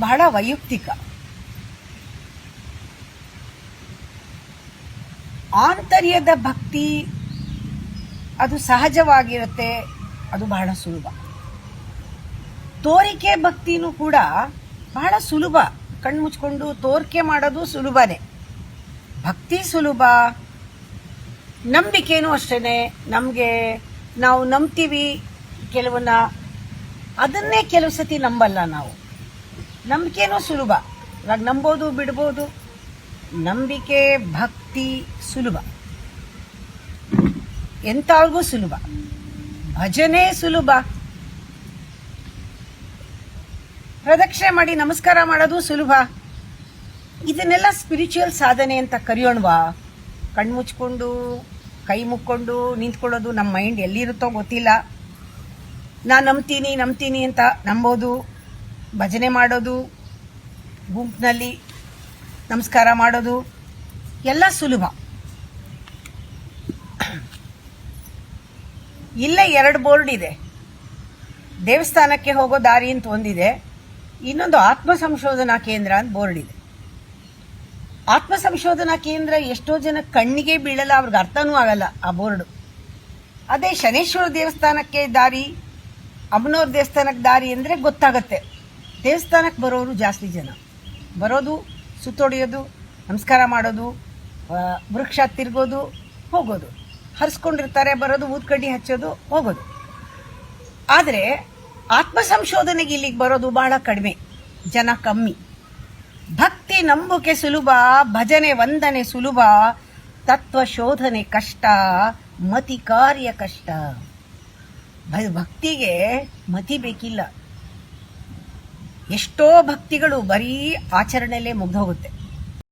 ಬಹಳ ವೈಯಕ್ತಿಕ. ಆಂತರ್ಯದ ಭಕ್ತಿ ಅದು ಸಹಜವಾಗಿರುತ್ತೆ, ಅದು ಬಹಳ ಸುಲಭ. ತೋರಿಕೆ ಭಕ್ತಿನೂ ಕೂಡ ಬಹಳ ಸುಲಭ, ಕಣ್ಮುಚ್ಕೊಂಡು ತೋರಿಕೆ ಮಾಡೋದು ಸುಲಭನೇ. ಭಕ್ತಿ ಸುಲಭ, ನಂಬಿಕೆನೂ ಅಷ್ಟೇ. ನಾವು ನಂಬ್ತೀವಿ ಕೆಲವನ್ನ, ಅದನ್ನೇ ಕೆಲವು ಸತಿ ನಂಬಲ್ಲ ನಾವು. ನಂಬಿಕೆನೂ ಸುಲಭ, ಇವಾಗ ನಂಬೋದು ಬಿಡ್ಬೋದು. ನಂಬಿಕೆ ಭಕ್ತಿ ಸುಲಭ, ಎಂತಾಳ್ಗೂ ಸುಲಭ. ಭಜನೆ ಸುಲಭ, ಪ್ರದಕ್ಷಿಣೆ ಮಾಡಿ ನಮಸ್ಕಾರ ಮಾಡೋದು ಸುಲಭ. ಇದನ್ನೆಲ್ಲ ಸ್ಪಿರಿಚುವಲ್ ಸಾಧನೆ ಅಂತ ಕರೆಯೋಣವಾ? ಕಣ್ಮುಚ್ಕೊಂಡು ಕೈ ಮುಕ್ಕೊಂಡು ನಿಂತ್ಕೊಳ್ಳೋದು ನಮ್ಮ ಮೈಂಡ್ ಎಲ್ಲಿರುತ್ತೋ ಗೊತ್ತಿಲ್ಲ. ನಾನು ನಂಬ್ತೀನಿ ಅಂತ ನಂಬೋದು, ಭಜನೆ ಮಾಡೋದು, ಗುಂಪಿನಲ್ಲಿ ನಮಸ್ಕಾರ ಮಾಡೋದು ಎಲ್ಲ ಸುಲಭ. ಇಲ್ಲೇ 2 ಬೋರ್ಡ್ ಇದೆ. ದೇವಸ್ಥಾನಕ್ಕೆ ಹೋಗೋ ದಾರಿ ಅಂತ ಒಂದಿದೆ, ಇನ್ನೊಂದು ಆತ್ಮ ಸಂಶೋಧನಾ ಕೇಂದ್ರ ಅಂತ ಬೋರ್ಡ್ ಇದೆ. ಆತ್ಮ ಸಂಶೋಧನಾ ಕೇಂದ್ರ ಎಷ್ಟೋ ಜನ ಕಣ್ಣಿಗೆ ಬೀಳಲ್ಲ, ಅವ್ರಿಗೆ ಅರ್ಥನೂ ಆಗಲ್ಲ ಆ ಬೋರ್ಡು. ಅದೇ ಶನೇಶ್ವರ ದೇವಸ್ಥಾನಕ್ಕೆ ದಾರಿ, ಅಮ್ಮನವ್ರ ದೇವಸ್ಥಾನಕ್ಕೆ ದಾರಿ ಅಂದರೆ ಗೊತ್ತಾಗತ್ತೆ. ದೇವಸ್ಥಾನಕ್ಕೆ ಬರೋರು ಜಾಸ್ತಿ ಜನ ಬರೋದು, ಸುತ್ತೊಡೆಯೋದು, ನಮಸ್ಕಾರ ಮಾಡೋದು, ವೃಕ್ಷ ತಿರ್ಗೋದು, ಹೋಗೋದು, ಹರಿಸ್ಕೊಂಡಿರ್ತಾರೆ, ಬರೋದು, ಊದ್ಕಡ್ಡಿ ಹಚ್ಚೋದು, ಹೋಗೋದು. ಆದರೆ ಆತ್ಮ ಸಂಶೋಧನೆಗೆ ಇಲ್ಲಿಗೆ ಬರೋದು ಬಹಳ ಕಡಿಮೆ, ಜನ ಕಮ್ಮಿ. ಭಕ್ತಿ ನಂಬುಕೆ ಸುಲಭ, ಭಜನೆ ವಂದನೆ ಸುಲಭ, ತತ್ವ ಶೋಧನೆ ಕಷ್ಟ, ಮತಿ ಕಾರ್ಯ ಕಷ್ಟ. ಭಕ್ತಿಗೆ ಮತಿ ಬೇಕಿಲ್ಲ. ಎಷ್ಟೋ ಭಕ್ತಿಗಳು ಬರೀ ಆಚರಣೆಯಲ್ಲೇ ಮುಗ್ದೋಗುತ್ತೆ.